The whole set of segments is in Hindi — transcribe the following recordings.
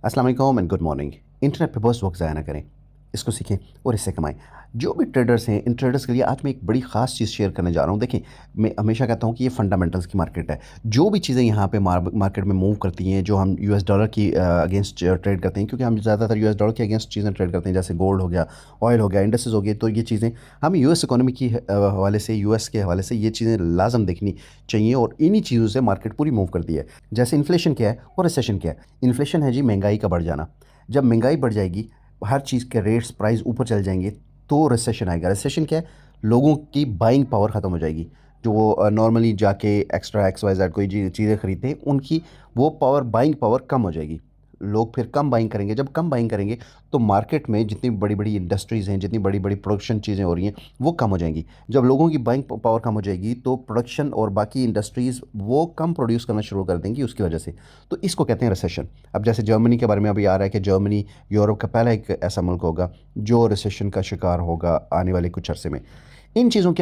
अस्सलाम वालेकुम एंड गुड मॉर्निंग। इंटरनेट पे बहुत वक्त ज़ाया ना करें, इसको सीखें और इससे कमाएं। जो भी ट्रेडर्स हैं, इन ट्रेडर्स के लिए आज मैं एक बड़ी ख़ास चीज़ शेयर करने जा रहा हूँ। देखिए, मैं हमेशा कहता हूँ कि ये फंडामेंटल्स की मार्केट है। जो भी चीज़ें यहाँ पे मार्केट में मूव करती हैं, जो हम यूएस डॉलर की अगेंस्ट ट्रेड करते हैं, क्योंकि हम ज़्यादातर यूएस डॉलर के अगेंस्ट चीज़ें ट्रेड करते हैं, जैसे गोल्ड हो गया, ऑयल हो गया, इंडस्ट्रीज हो गई। तो ये चीज़ें हम यूएस इकोनॉमी की हवाले से, यूएस के हवाले से ये चीज़ें लाजम देखनी चाहिए और इन्हीं चीज़ों से मार्केट पूरी मूव करती है। जैसे इन्फ्लेशन क्या है और रिसेशन क्या है। इन्फ्लेशन है जी महंगाई का बढ़ जाना। जब महंगाई बढ़ जाएगी, हर चीज़ के रेट्स प्राइस ऊपर चल जाएंगे, तो रिसेशन आएगा। रिसेशन क्या है? लोगों की बाइंग पावर ख़त्म हो जाएगी। जो वो नॉर्मली जाके एक्स्ट्रा एक्स वाई जेड कोई चीज़ें खरीदते हैं, उनकी वो पावर, बाइंग पावर कम हो जाएगी। लोग फिर कम बाइंग करेंगे। जब कम बाइंग करेंगे तो मार्केट में जितनी बड़ी बड़ी इंडस्ट्रीज़ हैं, जितनी बड़ी बड़ी प्रोडक्शन चीज़ें हो रही हैं, वो कम हो जाएंगी। जब लोगों की बाइंग पावर कम हो जाएगी तो प्रोडक्शन और बाकी इंडस्ट्रीज़ वो कम प्रोड्यूस करना शुरू कर देंगी उसकी वजह से। तो इसको कहते हैं रिसेशन। अब जैसे जर्मनी के बारे में अभी आ रहा है कि जर्मनी यूरोप का पहला एक ऐसा मुल्क होगा जो रिसेशन का शिकार होगा आने वाले कुछ अरसे में। इन चीज़ों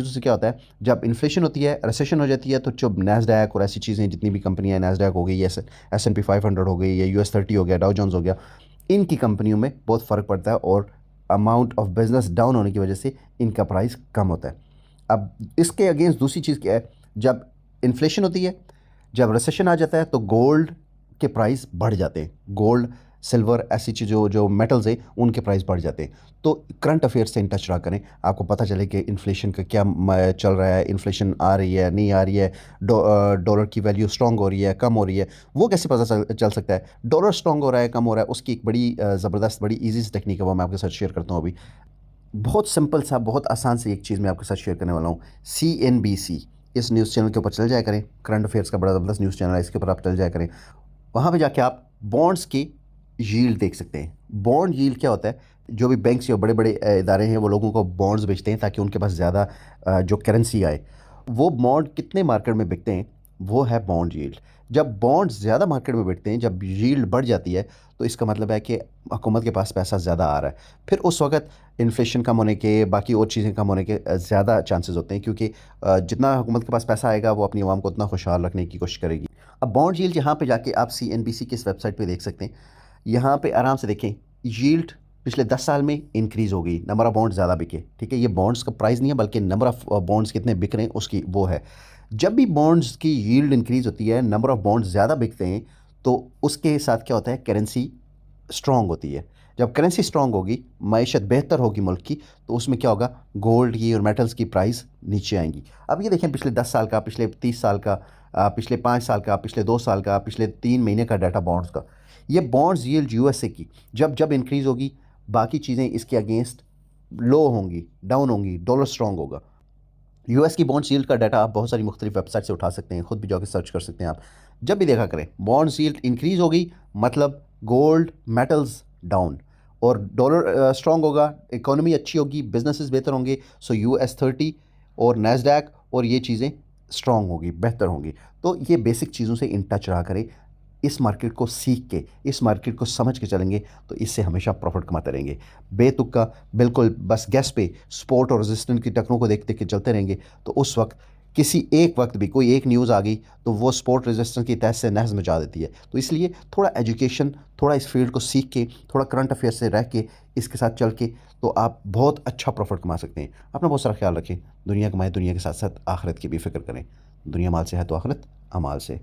से क्या होता है, जब इन्फ्लेशन होती है, रिसेशन हो जाती है, तो जो नैस्डैक और ऐसी चीज़ें जितनी भी कंपनियां, नैस्डैक हो गई, एस एन पी 500 हो गई, या US 30 हो गया, डाउ जोन्स हो गया, इनकी कंपनियों में बहुत फ़र्क पड़ता है और अमाउंट ऑफ बिजनेस डाउन होने की वजह से इनका प्राइस कम होता है। अब इसके अगेंस्ट दूसरी चीज़ क्या है, जब इन्फ्लेशन होती है, जब रिसेशन आ जाता है, तो गोल्ड के प्राइस बढ़ जाते हैं। गोल्ड, सिल्वर, ऐसी चीज़ जो जो मेटल्स हैं, उनके प्राइस बढ़ जाते हैं। तो करंट अफेयर से इन टच रहा करें, आपको पता चले कि इन्फ्लेशन का क्या चल रहा है, इन्फ्लेशन आ रही है, नहीं आ रही है, डॉलर की वैल्यू स्ट्रॉन्ग हो रही है, कम हो रही है। वो कैसे पता चल सकता है डॉलर स्ट्रॉन्ग हो रहा है, कम हो रहा है? उसकी एक बड़ी ज़बरदस्त, बड़ी ईजी सी टेक्निक है, वो मैं आपके साथ शेयर करता हूँ अभी। बहुत सिंपल सा, बहुत आसान सी एक चीज़ मैं आपके साथ शेयर करने वाला हूँ। CNBC, इस न्यूज़ चैनल के ऊपर चल जाया करें। करंट अफेयर्स का बड़ा ज़बरदस्त न्यूज़ चैनल है, इसके ऊपर आप चल जाया करें। वहाँ पे जाके आप बॉन्ड्स की यील्ड देख सकते हैं। बॉन्ड यील्ड क्या होता है? जो भी बैंक्स या बड़े बड़े इदारे हैं, वो लोगों को बॉन्ड्स बेचते हैं ताकि उनके पास ज़्यादा जो करेंसी आए। वो बॉन्ड कितने मार्केट में बिकते हैं, वो है बॉन्ड यील्ड। जब बॉन्ड्स ज़्यादा मार्केट में बिकते हैं, जब यील्ड बढ़ जाती है, तो इसका मतलब है कि हुकूमत के पास पैसा ज़्यादा आ रहा है। फिर उस वक्त इन्फ्लेशन कम होने के, बाकी और चीज़ें कम होने के ज़्यादा चांसेस होते हैं, क्योंकि जितना हुकूमत के पास पैसा आएगा, वो अपनी आवाम को उतना खुशहाल रखने की कोशिश करेगी। अब बॉन्ड यील्ड यहाँ पे जाके आप CNBC की इस वेबसाइट पे देख सकते हैं। यहाँ पे आराम से देखें, यील्ड पिछले 10 साल में इंक्रीज़ हो गई, नंबर ऑफ़ बॉन्ड्स ज़्यादा बिके। ठीक है, ये बॉन्ड्स का प्राइस नहीं है, बल्कि नंबर ऑफ़ बॉन्ड्स कितने बिक रहे हैं उसकी वो है। जब भी बॉन्ड्स की यील्ड इंक्रीज़ होती है, नंबर ऑफ़ बॉन्ड्स ज़्यादा बिकते हैं, तो उसके साथ क्या होता है, करेंसी स्ट्रॉन्ग होती है। जब करेंसी स्ट्रॉन्ग होगी, मईशत बेहतर होगी मुल्क की, तो उसमें क्या होगा, गोल्ड की और मेटल्स की प्राइस नीचे आएंगी। अब ये देखें, पिछले 10 साल का, पिछले 30 साल का, पिछले 5 साल का, पिछले 2 साल का, पिछले 3 महीने का डाटा बॉन्ड्स का। ये बॉन्ड्स यील्ड यूएसए की जब जब इंक्रीज़ होगी, बाकी चीज़ें इसके अगेंस्ट लो होंगी, डाउन होंगी, डॉलर स्ट्रॉन्ग होगा। यूएस की बॉन्ड्स यील्ड का डाटा आप बहुत सारी मुख्तलिफ वेबसाइट से उठा सकते हैं, खुद भी जाकर सर्च कर सकते हैं आप। जब भी देखा करें बॉन्ड्स यील्ड इंक्रीज होगी, मतलब गोल्ड मेटल्स डाउन, और डॉलर स्ट्रॉन्ग होगा, इकोनॉमी अच्छी होगी, बिजनेसेस बेहतर होंगे, सो US 30 और नैस्डैक और ये चीज़ें स्ट्रॉन्ग होगी, बेहतर होंगी। तो ये बेसिक चीज़ों से इन टच रहा करें। इस मार्केट को सीख के, इस मार्केट को समझ के चलेंगे, तो इससे हमेशा प्रॉफिट कमाते रहेंगे। बेतुका, बिल्कुल बस गैस पे सपोर्ट और रेजिस्टेंस की टक्करों को देख देख के चलते रहेंगे, तो उस वक्त किसी एक वक्त भी कोई एक न्यूज़ आ गई तो वो सपोर्ट रेजिस्टेंस की तहस से नहस मचा देती है। तो इसलिए थोड़ा एजुकेशन, थोड़ा इस फील्ड को सीख के, थोड़ा करंट अफेयर से रह के, इसके साथ चल के, तो आप बहुत अच्छा प्रॉफिट कमा सकते हैं। अपना बहुत सारा ख्याल रखें। दुनिया कमाएं, दुनिया के साथ साथ आखिरत की भी फिक्र करें। दुनिया माल से है तो आखिरत अमाल से।